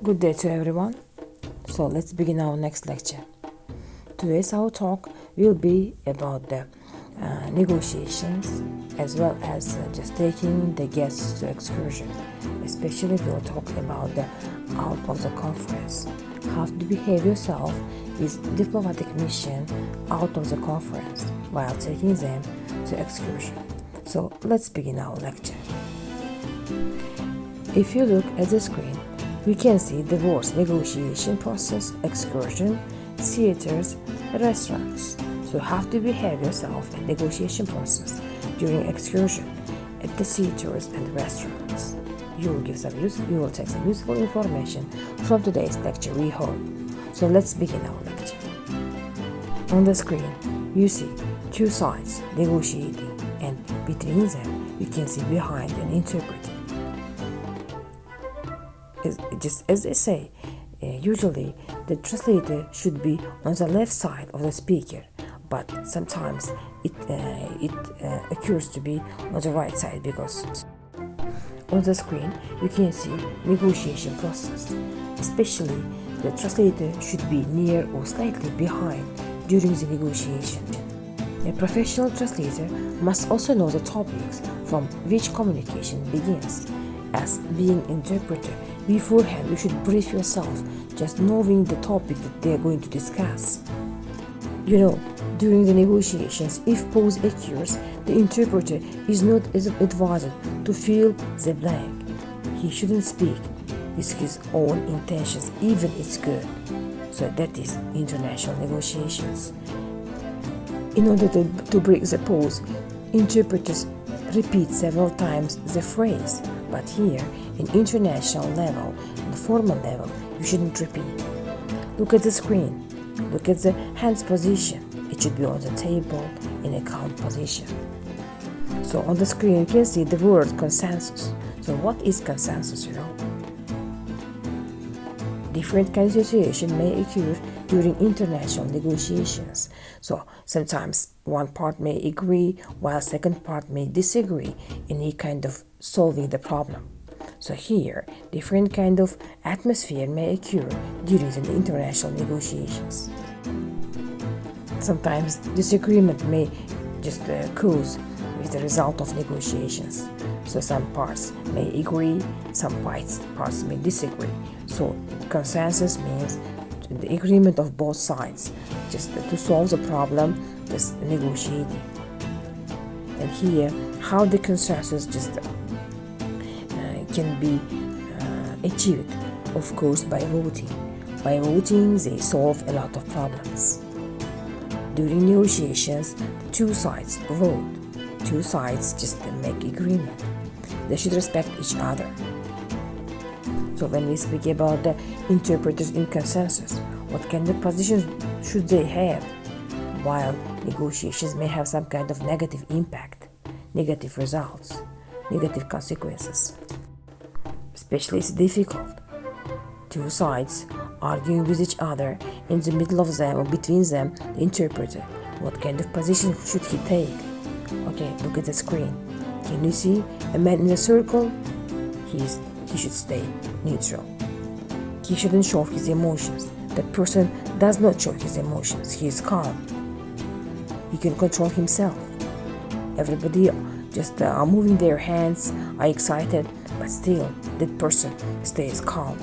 Good day to everyone. So let's begin our next lecture. Today's our talk will be about the negotiations as well as just taking the guests to excursion. Especially we'll talk about the out of the conference. How to behave yourself with diplomatic mission out of the conference while taking them to excursion. So let's begin our lecture. If you look at the screen, we can see the words negotiation process, excursion, theaters, restaurants. So you have to behave yourself in negotiation process during excursion at the theaters and restaurants. You will take some useful information from today's lecture, we hope. So let's begin our lecture. On the screen, you see two sides negotiating, and between them, you can see behind an interpreter. Just as they say, usually the translator should be on the left side of the speaker, but sometimes it occurs to be on the right side because on the screen you can see negotiation process. Especially the translator should be near or slightly behind during the negotiation. A professional translator must also know the topics from which communication begins. As being interpreter, beforehand you should brief yourself, just knowing the topic that they are going to discuss. During the negotiations, if pause occurs, the interpreter is not advised to fill the blank. He shouldn't speak with his own intentions, even it's good. So that is international negotiations. In order to break the pause, interpreters repeat several times the phrase. But here, in international level, the formal level, you shouldn't repeat. Look at the screen. Look at the hands position. It should be on the table in a calm position. So on the screen, you can see the word consensus. So what is consensus, Different kind of situation may occur during international negotiations. So sometimes one part may agree while second part may disagree in a kind of solving the problem. So here, different kind of atmosphere may occur during the international negotiations. Sometimes disagreement may just cause with the result of negotiations. So some parts may agree, some parts may disagree. So consensus means the agreement of both sides, just to solve the problem, just negotiating. And here, how the consensus just can be achieved, of course, by voting. By voting, they solve a lot of problems. During negotiations, two sides vote. Two sides just make agreement. They should respect each other. So when we speak about the interpreters in consensus, what kind of positions should they have? While negotiations may have some kind of negative impact, negative results, negative consequences. Especially it's difficult. Two sides arguing with each other, in the middle of them or between them, the interpreter. What kind of position should he take? Okay, look at the screen. Can you see a man in a circle? He should stay neutral. He shouldn't show his emotions. That person does not show his emotions. He is calm. He can control himself. Everybody just are moving their hands, are excited, but still that person stays calm.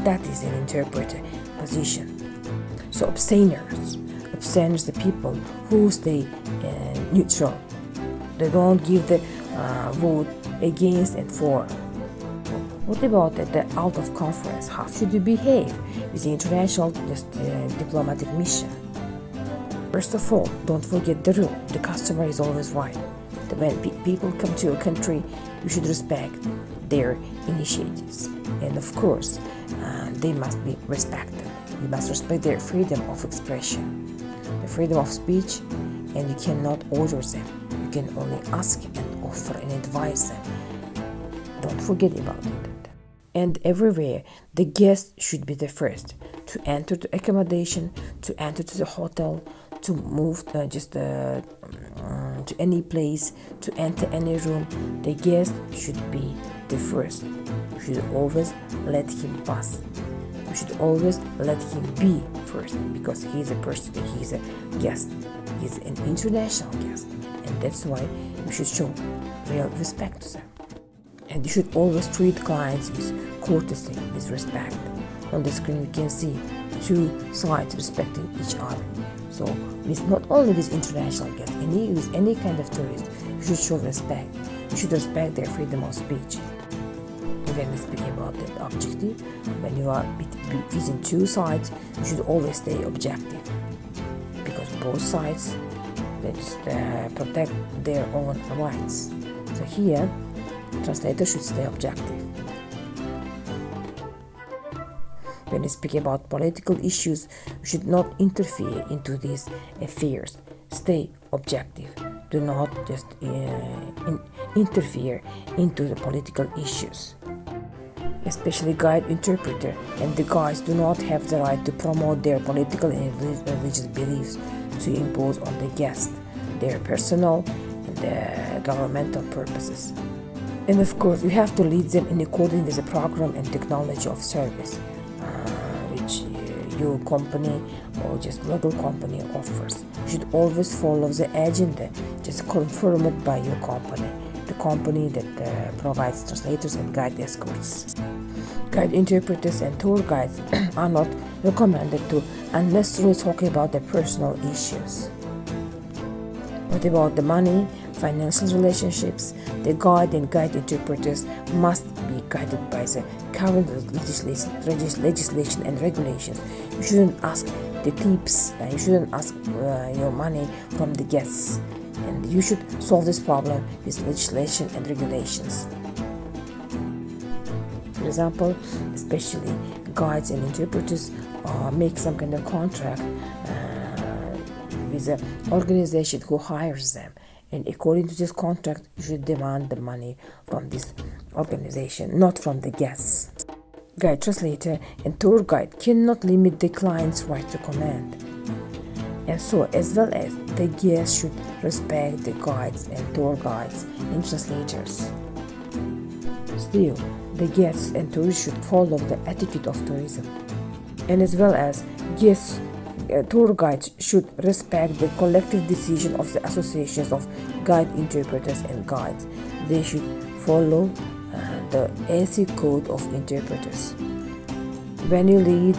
That is an interpreter position. So abstainers, the people who stay neutral. They don't give the vote against and for. What about the out of conference? How should you behave with the international diplomatic mission? First of all, don't forget the rule. The customer is always right. When people come to your country, you should respect their initiatives. And of course, they must be respected. You must respect their freedom of expression, the freedom of speech, and you cannot order them. You can only ask and offer and advise them. Don't forget about it. And everywhere, the guest should be the first to enter the accommodation, to enter to the hotel, to move to any place, to enter any room. The guest should be the first. You should always let him pass. you should always let him be first, because he's a person, he's a guest, he's an international guest, and that's why you should show real respect to them. And you should always treat clients with courtesy, with respect. On the screen we can see two sides respecting each other. So with not only with international guests, with any kind of tourist, you should show respect. You should respect their freedom of speech. When we speak about that objective, when you are within two sides, you should always stay objective, because both sides protect their own rights. So here, translator should stay objective. When we speak about political issues, you should not interfere into these affairs. Stay objective. Do not just interfere into the political issues. Especially guide interpreter and the guides do not have the right to promote their political and religious beliefs, to impose on the guest their personal and governmental purposes. And of course, you have to lead them in accordance with the program and technology of service which your company or just local company offers. You should always follow the agenda just confirmed by your company, the company that provides translators and guide escorts. Guide interpreters and tour guides are not recommended to unnecessarily talk about their personal issues. What about the money, financial relationships? The guide and guide interpreters must be guided by the current legislation and regulations. You shouldn't ask the tips, you shouldn't ask your money from the guests, and you should solve this problem with legislation and regulations. For example, especially guides and interpreters make some kind of contract with the organization who hires them, and according to this contract you should demand the money from this organization, not from the guests. Guide translator and tour guide cannot limit the client's right to command, and so as well as the guests should respect the guides and tour guides and translators. Still, the guests and tourists should follow the attitude of tourism, and as well as guests tour guides should respect the collective decision of the associations of guide interpreters and guides. They should follow the AC code of interpreters. When you lead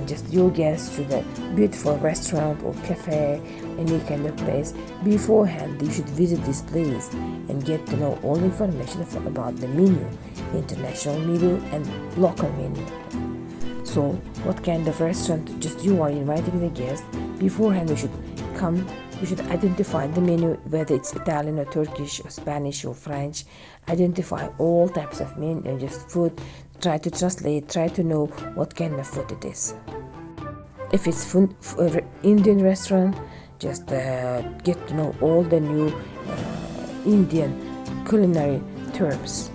just your guests to the beautiful restaurant or cafe, any kind of place, beforehand you should visit this place and get to know all information about the menu, international menu and local menu. So what kind of restaurant just you are inviting the guest, beforehand you should identify the menu, whether it's Italian or Turkish or Spanish or French. Identify all types of menu, just food. Try to translate, try to know what kind of food it is. If it's food, Indian restaurant, just get to know all the new Indian culinary terms.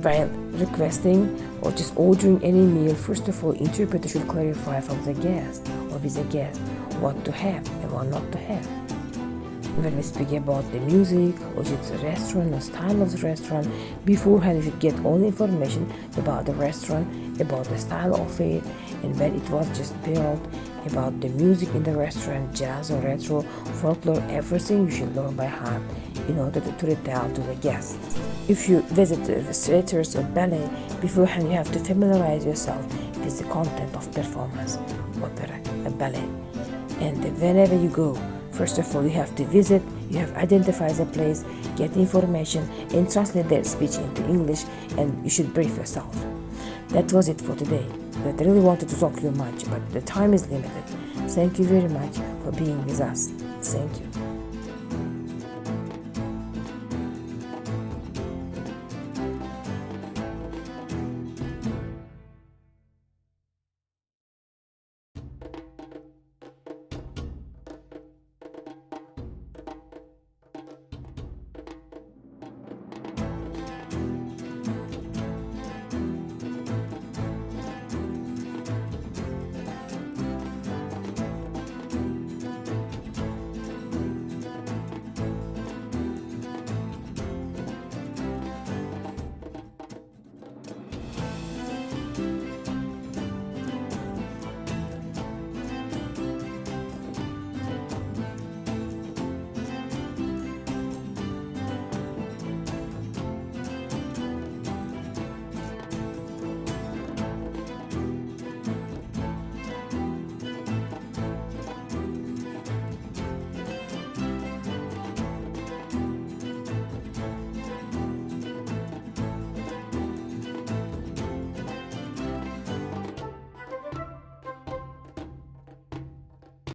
While requesting or just ordering any meal, first of all, interpreter should clarify from the guest or with the guest what to have and what not to have. When we speak about the music or just the restaurant or style of the restaurant, beforehand you should get all the information about the restaurant, about the style of it, and when it was just built, about the music in the restaurant, jazz or retro, folklore, everything you should learn by heart in order to retell to the guests. If you visit the theaters or ballet, beforehand you have to familiarize yourself with the content of performance, opera and ballet. And whenever you go, first of all, you have to visit, you have to identify the place, get information, and translate their speech into English, and you should brief yourself. That was it for today. But I really wanted to talk to you much, but the time is limited. Thank you very much for being with us. Thank you.